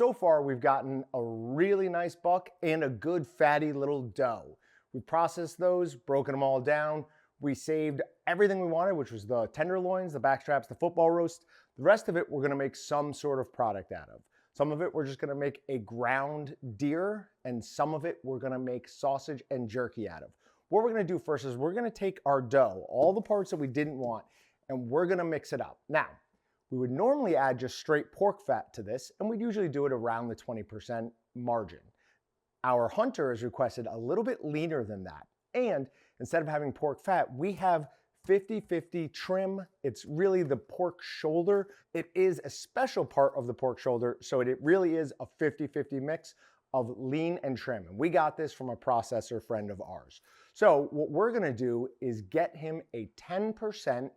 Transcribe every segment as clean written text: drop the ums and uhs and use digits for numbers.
So far we've gotten a really nice buck and a good fatty little doe. We processed those, broken them all down. We saved everything we wanted, which was the tenderloins, the backstraps, the football roast. The rest of it we're gonna make some sort of product out of. Some of it we're just gonna make a ground deer, and some of it we're gonna make sausage and jerky out of. What we're gonna do first is we're gonna take our dough, all the parts that we didn't want, and we're gonna mix it up. Now, we would normally add just straight pork fat to this, and we'd usually do it around the 20% margin. Our hunter has requested a little bit leaner than that. And instead of having pork fat, we have 50-50 trim. It's really the pork shoulder. It is a special part of the pork shoulder, so it really is a 50-50 mix of lean and trim. And we got this from a processor friend of ours. So what we're gonna do is get him a 10%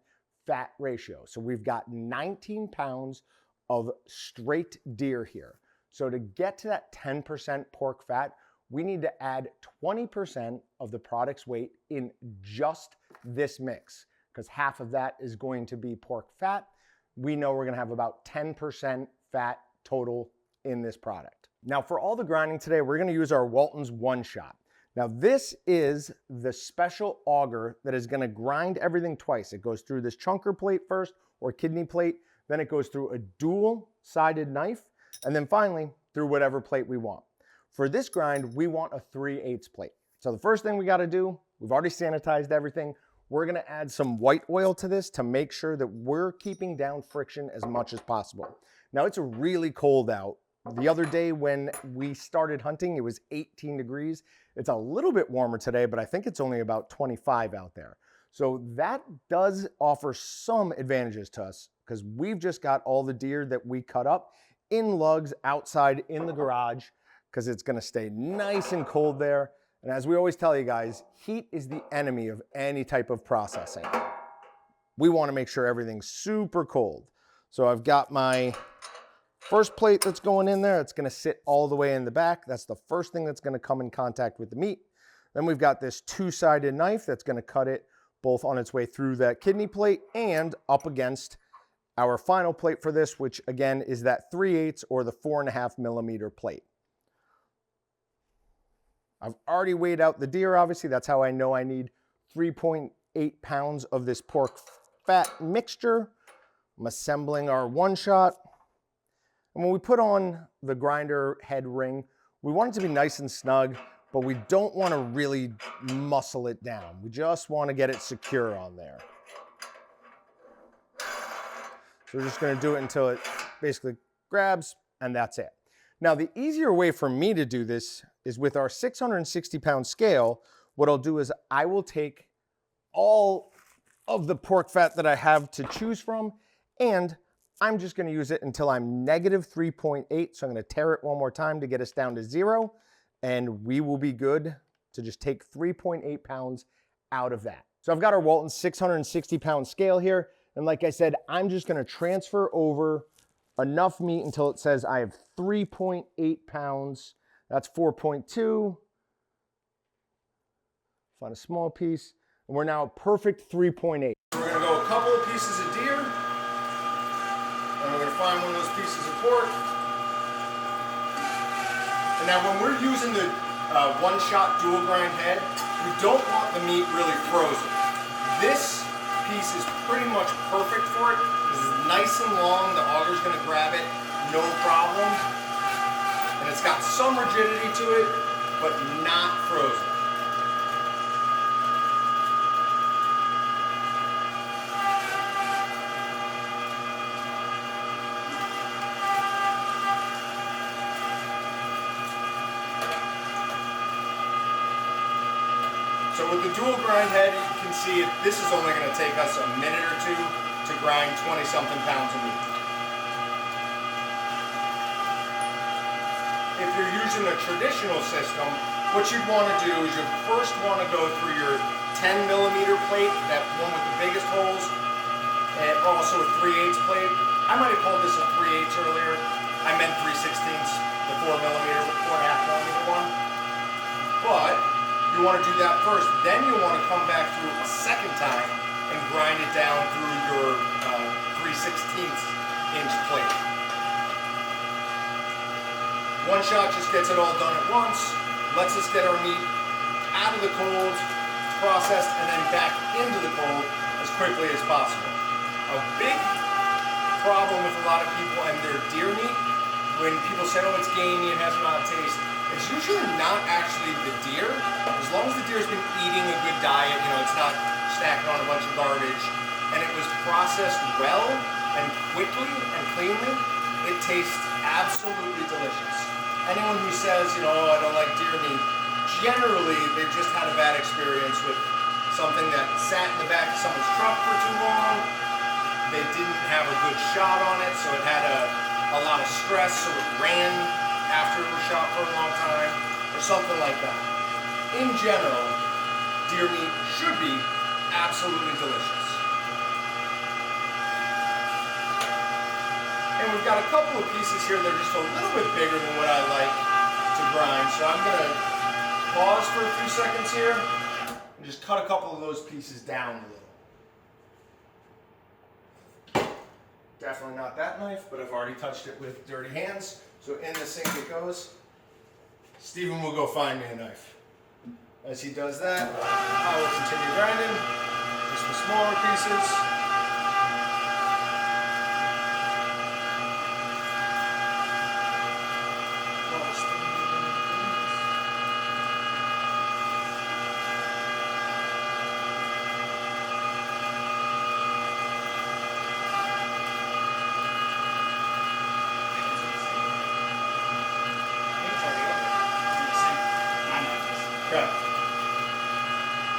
fat ratio. So we've got 19 pounds of straight deer here. So to get to that 10% pork fat, we need to add 20% of the product's weight in just this mix, because half of that is going to be pork fat. We know we're gonna have about 10% fat total in this product. Now for all the grinding today, we're gonna use our Walton's One Shot. Now this is the special auger that is gonna grind everything twice. It goes through this chunker plate first, or kidney plate, then it goes through a dual-sided knife, and then finally through whatever plate we want. For this grind, we want a 3/8 plate. So the first thing we gotta do, we've already sanitized everything. We're gonna add some white oil to this to make sure that we're keeping down friction as much as possible. Now it's really cold out. The other day when we started hunting, it was 18 degrees. It's a little bit warmer today, but I think it's only about 25 out there. So that does offer some advantages to us, because we've just got all the deer that we cut up in lugs outside in the garage, because it's gonna stay nice and cold there. And as we always tell you guys, heat is the enemy of any type of processing. We wanna make sure everything's super cold. So I've got my first plate that's going in there. It's gonna sit all the way in the back. That's the first thing that's gonna come in contact with the meat. Then we've got this two-sided knife that's gonna cut it both on its way through that kidney plate and up against our final plate for this, which again is that 3/8 or the 4.5 millimeter plate. I've already weighed out the deer, obviously. That's how I know I need 3.8 pounds of this pork fat mixture. I'm assembling our One Shot. And when we put on the grinder head ring, we want it to be nice and snug, but we don't want to really muscle it down. We just want to get it secure on there. So we're just going to do it until it basically grabs, and that's it. Now, the easier way for me to do this is with our 660-pound scale. What I'll do is I will take all of the pork fat that I have to choose from, and I'm just gonna use it until I'm negative 3.8. So I'm gonna tear it one more time to get us down to 0, and we will be good to just take 3.8 pounds out of that. So I've got our Walton 660-pound scale here. And like I said, I'm just gonna transfer over enough meat until it says I have 3.8 pounds. That's 4.2. Find a small piece. And we're now perfect 3.8. We're gonna go a couple of pieces of deer. And we're gonna find one of those pieces of pork. And now when we're using the One Shot dual grind head, we don't want the meat really frozen. This piece is pretty much perfect for it. This is nice and long. The auger's gonna grab it, no problem. And it's got some rigidity to it, but not frozen. So with the dual grind head, you can see this is only going to take us a minute or two to grind 20-something pounds of meat. If you're using a traditional system, what you'd want to do is you first want to go through your 10 millimeter plate, that one with the biggest holes, and also a 3/8 plate. I might have called this a 3/8 earlier. I meant 3/16, the 4 millimeter, 4.5 millimeter one. But you want to do that first, then you want to come back through a second time and grind it down through your 3/16 inch plate. One shot just gets it all done at once, lets us get our meat out of the cold, processed, and then back into the cold as quickly as possible. A big problem with a lot of people and their deer meat, when people say, oh, it's gamey, it has an odd taste, it's usually not actually the deer. As long as the deer's been eating a good diet, you know, it's not snacking on a bunch of garbage, and it was processed well and quickly and cleanly, it tastes absolutely delicious. Anyone who says, you know, oh, I don't like deer meat, generally they've just had a bad experience with something that sat in the back of someone's truck for too long. They didn't have a good shot on it, so it had a lot of stress, so it ran after it was shot for a long time, or something like that. In general, deer meat should be absolutely delicious. And we've got a couple of pieces here that are just a little bit bigger than what I like to grind, so I'm going to pause for a few seconds here and just cut a couple of those pieces down a little. Definitely not that knife, but I've already touched it with dirty hands, so in the sink it goes. Stephen will go find me a knife. As he does that, I will continue grinding, just the smaller pieces.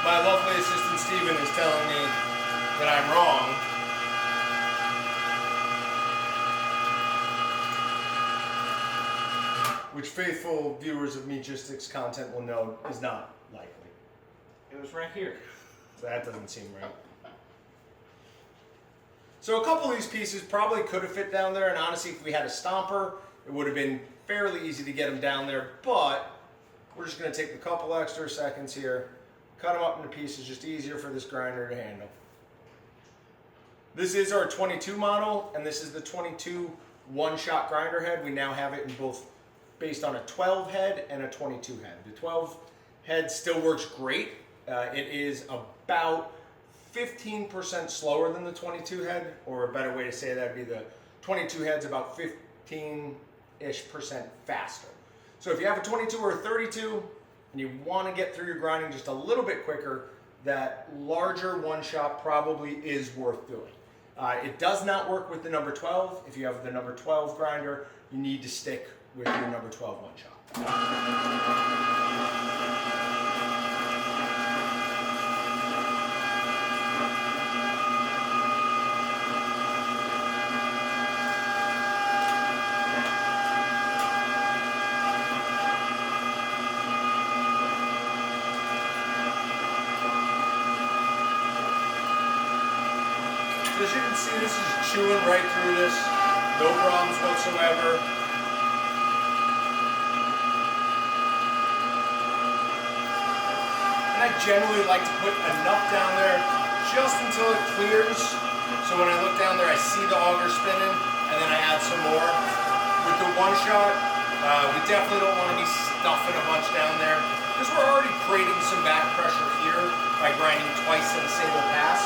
My lovely assistant Stephen is telling me that I'm wrong. Which faithful viewers of Meatgistics content will know is not likely. It was right here. So that doesn't seem right. So a couple of these pieces probably could have fit down there, and honestly, if we had a stomper, it would have been fairly easy to get them down there, but we're just going to take a couple extra seconds here, cut them up into pieces, just easier for this grinder to handle. This is our 22 model, and this is the 22 one-shot grinder head. We now have it in both based on a 12 head and a 22 head. The 12 head still works great. It is about 15% slower than the 22 head, or a better way to say that would be the 22 head's about 15-ish% faster. So if you have a 22 or a 32 and you want to get through your grinding just a little bit quicker, that larger one shot probably is worth doing. It does not work with the number 12. If you have the number 12 grinder, you need to stick with your number 12 one shot. So as you can see, this is chewing right through this, no problems whatsoever. And I generally like to put enough down there just until it clears. So when I look down there, I see the auger spinning, and then I add some more. With the one shot, we definitely don't want to be stuffing a bunch down there, because we're already creating some back pressure here by grinding twice in a single pass.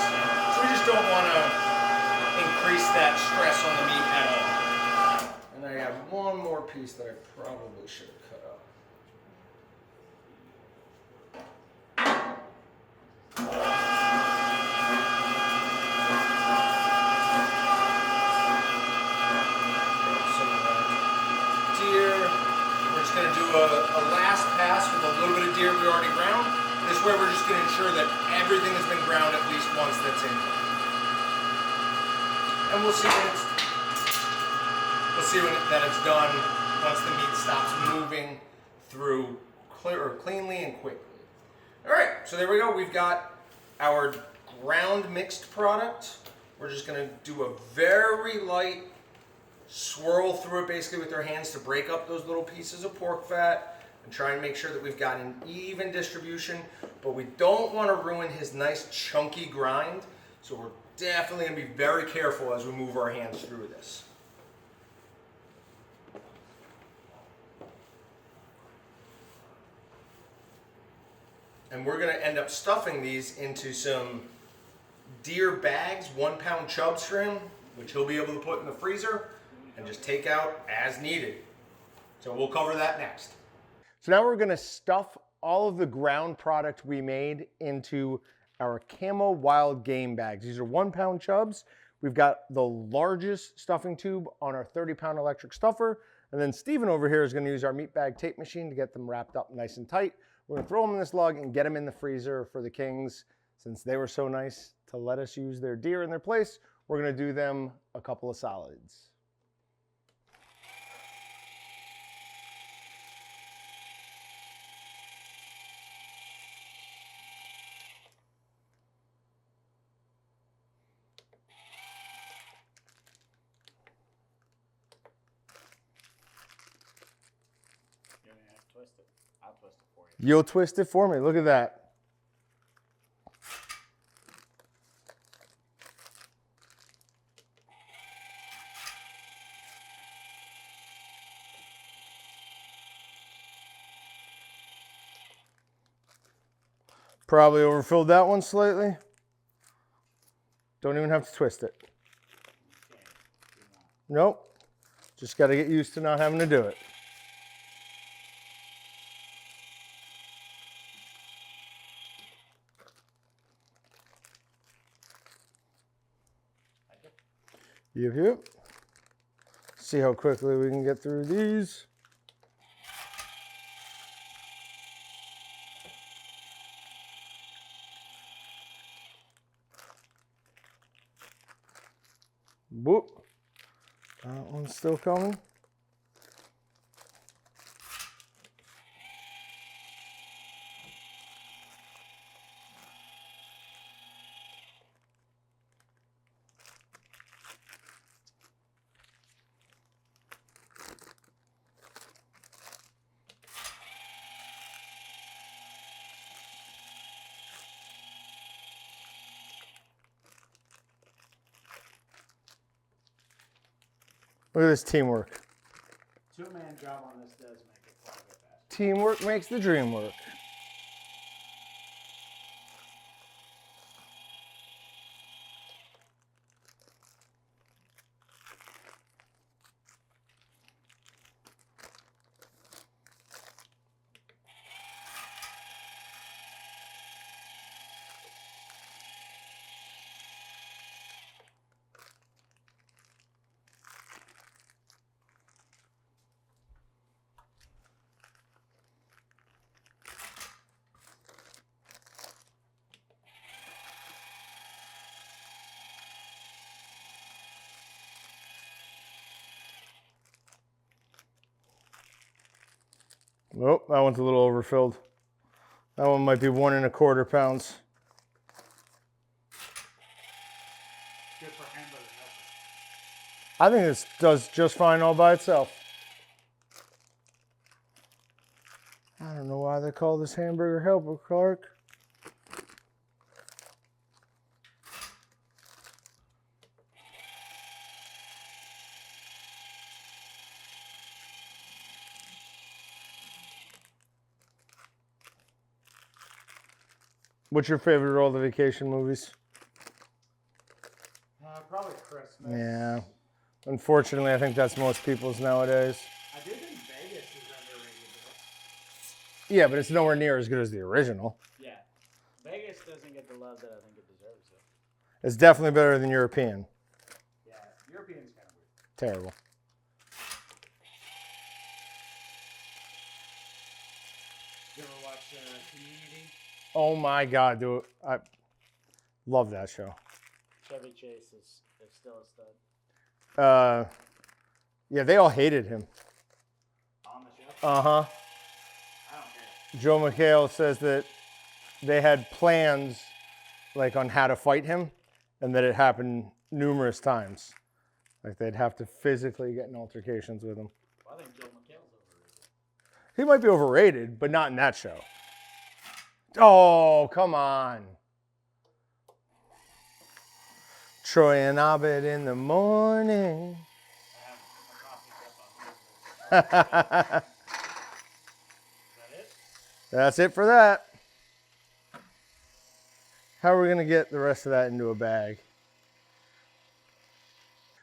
So we just don't want to increase that stress on the meat at all. And I have one more piece that I probably should have cut up. Deer. We're just going to do a last pass with a little bit of deer we already ground. This way we're just going to ensure that everything has been ground at least once that's in here. And we'll see that it's done once the meat stops moving through cleanly and quickly. All right, so there we go. We've got our ground mixed product. We're just going to do a very light swirl through it basically with our hands to break up those little pieces of pork fat and try and make sure that we've got an even distribution, but we don't want to ruin his nice chunky grind, so we're definitely going to be very careful as we move our hands through this. And we're gonna end up stuffing these into some deer bags, 1 pound chub string, which he'll be able to put in the freezer and just take out as needed. So we'll cover that next. So now we're gonna stuff all of the ground product we made into our Camo Wild Game bags. These are 1 pound chubs. We've got the largest stuffing tube on our 30-pound electric stuffer. And then Steven over here is gonna use our meat bag tape machine to get them wrapped up nice and tight. We're gonna throw them in this lug and get them in the freezer for the Kings. Since they were so nice to let us use their deer in their place, we're gonna do them a couple of solids. You're gonna have to twist it. I'll twist it for you. You'll twist it for me, look at that. Probably overfilled that one slightly. Don't even have to twist it. Nope. Just got to get used to not having to do it. Yep. See how quickly we can get through these. Whoop. That one's still coming. Look at this teamwork. Two-man job on this does make it quite a bit faster. Teamwork makes the dream work. Nope, that one's a little overfilled. That one might be 1 1/4 pounds. Good for hamburger helper. I think this does just fine all by itself. I don't know why they call this hamburger helper, Clark. What's your favorite of all the vacation movies? Probably Christmas. Yeah. Unfortunately, I think that's most people's nowadays. I do think Vegas is underrated though. Yeah, but it's nowhere near as good as the original. Yeah. Vegas doesn't get the love that I think it deserves though. It's definitely better than European. Yeah, European's kind of weird. Terrible. You ever watch Community? Oh my God, dude. I love that show. Chevy Chase is still a stud. Yeah, they all hated him. On the show? Uh-huh. I don't care. Joe McHale says that they had plans like on how to fight him and that it happened numerous times. Like they'd have to physically get in altercations with him. Well, I think Joe McHale's overrated. He might be overrated, but not in that show. Oh, come on. Troy and Abed in the morning. I have a coffee cup on. Is that it? That's it for that. How are we gonna get the rest of that into a bag?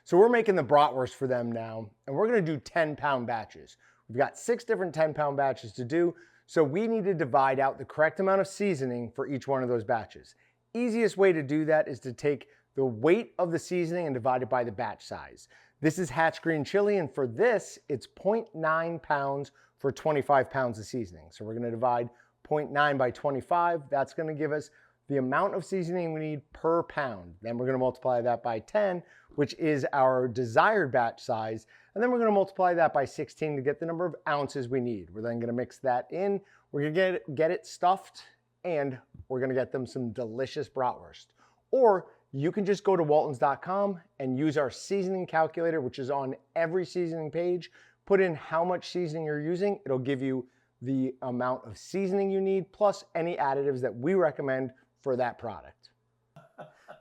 So we're making the bratwurst for them now, and we're gonna do 10-pound batches. We've got 6 different 10-pound batches to do, so we need to divide out the correct amount of seasoning for each one of those batches. Easiest way to do that is to take the weight of the seasoning and divide it by the batch size. This is Hatch Green Chili, and for this, it's 0.9 pounds for 25 pounds of seasoning. So we're gonna divide 0.9 by 25. That's gonna give us the amount of seasoning we need per pound. Then we're gonna multiply that by 10, which is our desired batch size. And then we're gonna multiply that by 16 to get the number of ounces we need. We're then gonna mix that in. We're gonna get it stuffed, and we're gonna get them some delicious bratwurst. Or you can just go to waltons.com and use our seasoning calculator, which is on every seasoning page. Put in how much seasoning you're using. It'll give you the amount of seasoning you need, plus any additives that we recommend for that product.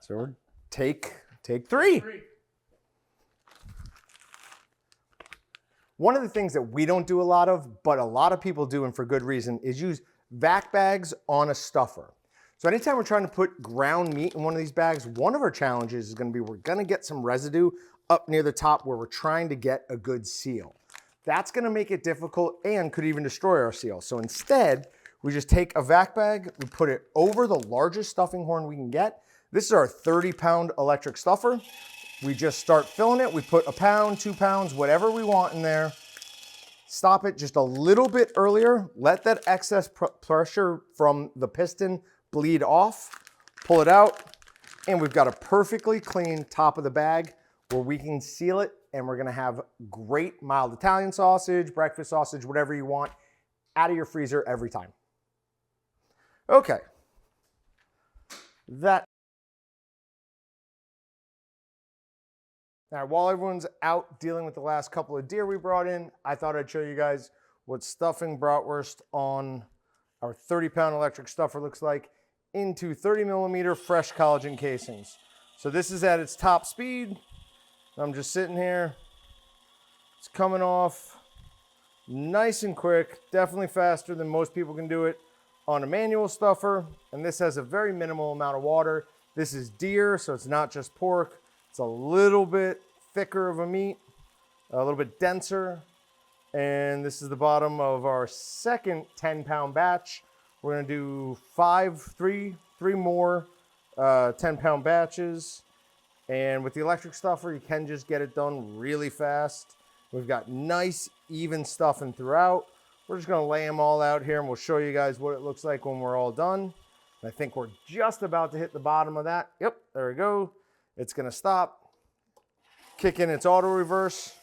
So take 3. One of the things that we don't do a lot of, but a lot of people do, and for good reason, is use vac bags on a stuffer. So anytime we're trying to put ground meat in one of these bags, one of our challenges is gonna be we're gonna get some residue up near the top where we're trying to get a good seal. That's gonna make it difficult and could even destroy our seal. So instead, we just take a vac bag, we put it over the largest stuffing horn we can get. This is our 30-pound electric stuffer. We just start filling it. We put 1 pound, 2 pounds, whatever we want in there. Stop it just a little bit earlier. Let that excess pressure from the piston bleed off. Pull it out, and we've got a perfectly clean top of the bag where we can seal it, and we're gonna have great mild Italian sausage, breakfast sausage, whatever you want, out of your freezer every time. Okay. Now, while everyone's out dealing with the last couple of deer we brought in, I thought I'd show you guys what stuffing bratwurst on our 30-pound electric stuffer looks like into 30-millimeter fresh collagen casings. So this is at its top speed. I'm just sitting here. It's coming off nice and quick, definitely faster than most people can do it on a manual stuffer. And this has a very minimal amount of water. This is deer, so it's not just pork. It's a little bit thicker of a meat, a little bit denser. And this is the bottom of our second 10-pound batch. We're gonna do three more 10-pound batches. And with the electric stuffer, you can just get it done really fast. We've got nice, even stuffing throughout. We're just gonna lay them all out here, and we'll show you guys what it looks like when we're all done. I think we're just about to hit the bottom of that. Yep, there we go. It's gonna stop, kick in its auto reverse.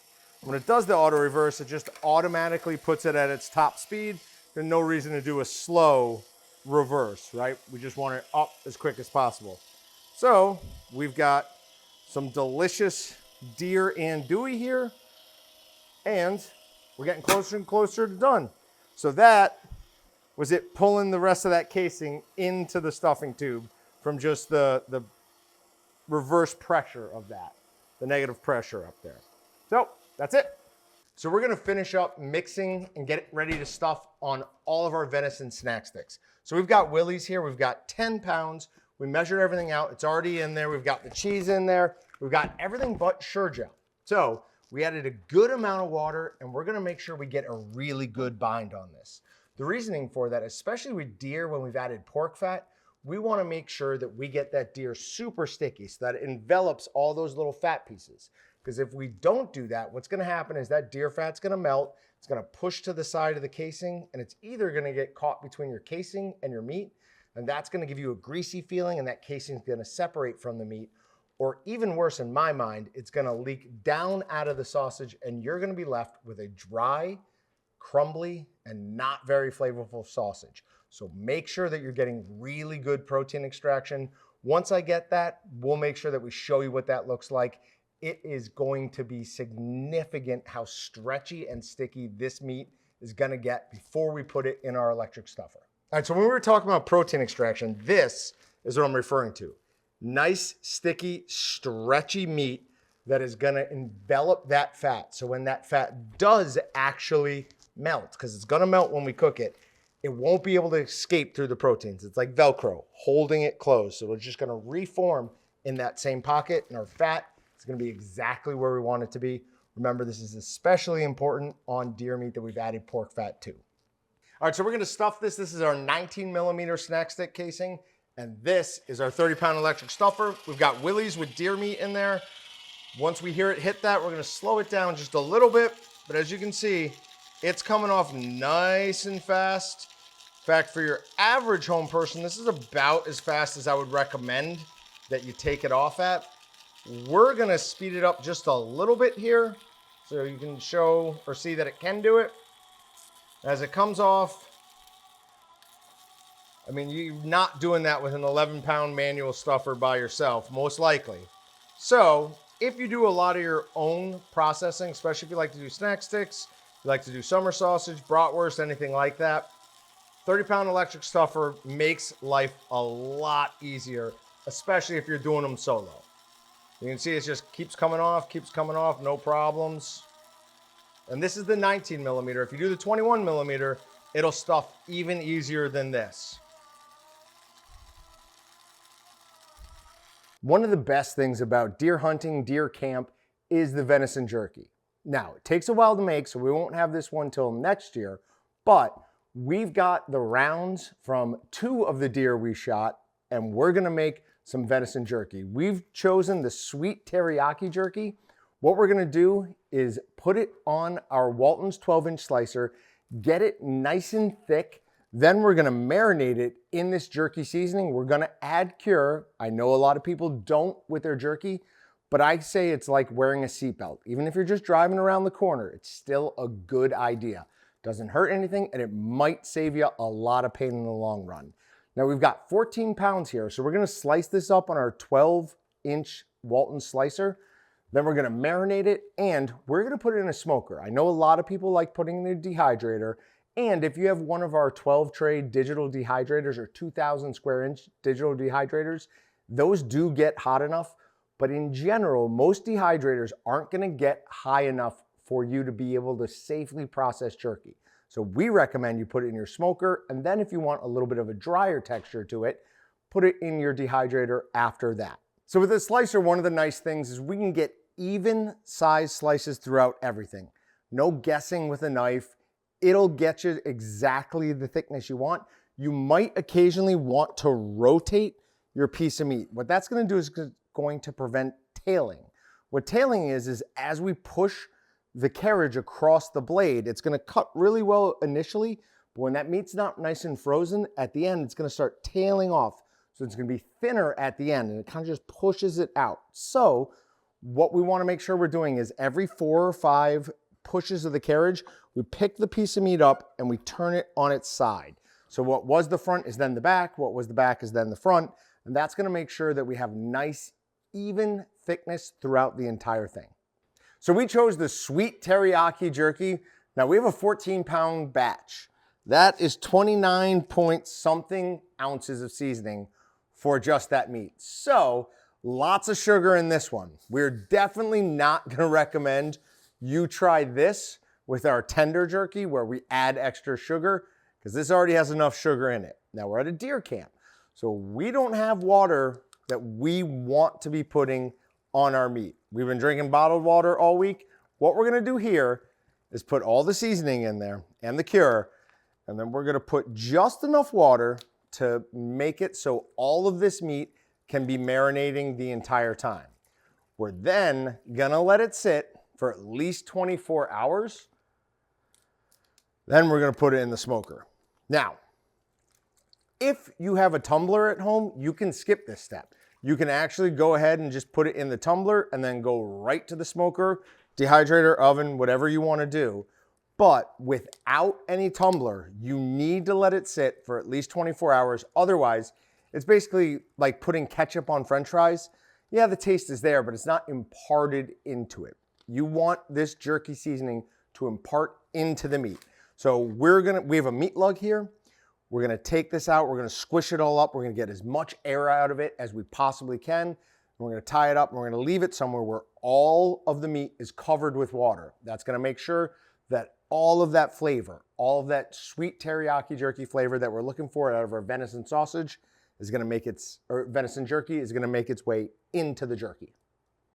When it does the auto reverse, it just automatically puts it at its top speed. There's no reason to do a slow reverse, right? We just want it up as quick as possible. So we've got some delicious deer andouille here, and we're getting closer and closer to done. So that was it pulling the rest of that casing into the stuffing tube from just the reverse pressure of that, the negative pressure up there. So that's it. So we're gonna finish up mixing and get it ready to stuff on all of our venison snack sticks. So we've got Willie's here, we've got 10 pounds. We measured everything out, it's already in there. We've got the cheese in there. We've got everything but Sure-Gel. So we added a good amount of water, and we're gonna make sure we get a really good bind on this. The reasoning for that, especially with deer when we've added pork fat, we wanna make sure that we get that deer super sticky so that it envelops all those little fat pieces. Because if we don't do that, what's gonna happen is that deer fat's gonna melt, it's gonna push to the side of the casing, and it's either gonna get caught between your casing and your meat, and that's gonna give you a greasy feeling, and that casing's gonna separate from the meat, or even worse in my mind, it's gonna leak down out of the sausage, and you're gonna be left with a dry, crumbly, and not very flavorful sausage. So make sure that you're getting really good protein extraction. Once I get that, we'll make sure that we show you what that looks like. It is going to be significant how stretchy and sticky this meat is gonna get before we put it in our electric stuffer. All right, so when we were talking about protein extraction, this is what I'm referring to. Nice, sticky, stretchy meat that is gonna envelop that fat. So when that fat does actually melt, because it's gonna melt when we cook it, it won't be able to escape through the proteins. It's like Velcro, holding it closed. So it's just gonna reform in that same pocket, and our fat is gonna be exactly where we want it to be. Remember, this is especially important on deer meat that we've added pork fat to. All right, so we're gonna stuff this. This is our 19 millimeter snack stick casing, and this is our 30-pound electric stuffer. We've got willies with deer meat in there. Once we hear it hit that, we're gonna slow it down just a little bit, but as you can see, it's coming off nice and fast. In fact, for your average home person, this is about as fast as I would recommend that you take it off at. We're gonna speed it up just a little bit here so you can show or see that it can do it. As it comes off, I mean, you're not doing that with an 11-pound manual stuffer by yourself, most likely. So if you do a lot of your own processing, especially if you like to do snack sticks, you like to do summer sausage, bratwurst, anything like that, 30-pound electric stuffer makes life a lot easier, especially if you're doing them solo. You can see it just keeps coming off, no problems. And this is the 19 millimeter. If you do the 21 millimeter, it'll stuff even easier than this. One of the best things about deer hunting, deer camp, is the venison jerky. Now, it takes a while to make, so we won't have this one till next year, but we've got the rounds from 2 of the deer we shot, and we're gonna make some venison jerky. We've chosen the sweet teriyaki jerky. What we're gonna do is put it on our Walton's 12-inch slicer, get it nice and thick, then we're gonna marinate it in this jerky seasoning. We're gonna add cure. I know a lot of people don't with their jerky, but I say it's like wearing a seatbelt. Even if you're just driving around the corner, it's still a good idea. Doesn't hurt anything, and it might save you a lot of pain in the long run. Now we've got 14 pounds here, so we're gonna slice this up on our 12-inch Walton slicer. Then we're gonna marinate it, and we're gonna put it in a smoker. I know a lot of people like putting it in a dehydrator, and if you have one of our 12-tray digital dehydrators or 2,000 square inch digital dehydrators, those do get hot enough, but in general, most dehydrators aren't gonna get high enough for you to be able to safely process jerky. So we recommend you put it in your smoker, and then if you want a little bit of a drier texture to it, put it in your dehydrator after that. So with this slicer, one of the nice things is we can get even size slices throughout everything. No guessing with a knife. It'll get you exactly the thickness you want. You might occasionally want to rotate your piece of meat. What that's gonna do is going to prevent tailing. What tailing is as we push the carriage across the blade, it's gonna cut really well initially, but when that meat's not nice and frozen, at the end, it's gonna start tailing off. So it's gonna be thinner at the end, and it kind of just pushes it out. So what we wanna make sure we're doing is every 4 or 5 pushes of the carriage, we pick the piece of meat up and we turn it on its side. So what was the front is then the back, what was the back is then the front, and that's gonna make sure that we have nice, even thickness throughout the entire thing. So we chose the sweet teriyaki jerky. Now we have a 14-pound batch. That is 29 point something ounces of seasoning for just that meat. So lots of sugar in this one. We're definitely not gonna recommend you try this with our tender jerky where we add extra sugar, because this already has enough sugar in it. Now we're at a deer camp, so we don't have water that we want to be putting on our meat. We've been drinking bottled water all week. What we're gonna do here is put all the seasoning in there and the cure, and then we're gonna put just enough water to make it so all of this meat can be marinating the entire time. We're then gonna let it sit for at least 24 hours. Then we're gonna put it in the smoker. Now, if you have a tumbler at home, you can skip this step. You can actually go ahead and just put it in the tumbler and then go right to the smoker, dehydrator, oven, whatever you wanna do. But without any tumbler, you need to let it sit for at least 24 hours. Otherwise, it's basically like putting ketchup on French fries. Yeah, the taste is there, but it's not imparted into it. You want this jerky seasoning to impart into the meat. So we have a meat lug here. We're gonna take this out, we're gonna squish it all up, we're gonna get as much air out of it as we possibly can. And we're gonna tie it up, and we're gonna leave it somewhere where all of the meat is covered with water. That's gonna make sure that all of that flavor, all of that sweet teriyaki jerky flavor that we're looking for out of our venison sausage is going to make its, or venison jerky is going to make its way into the jerky.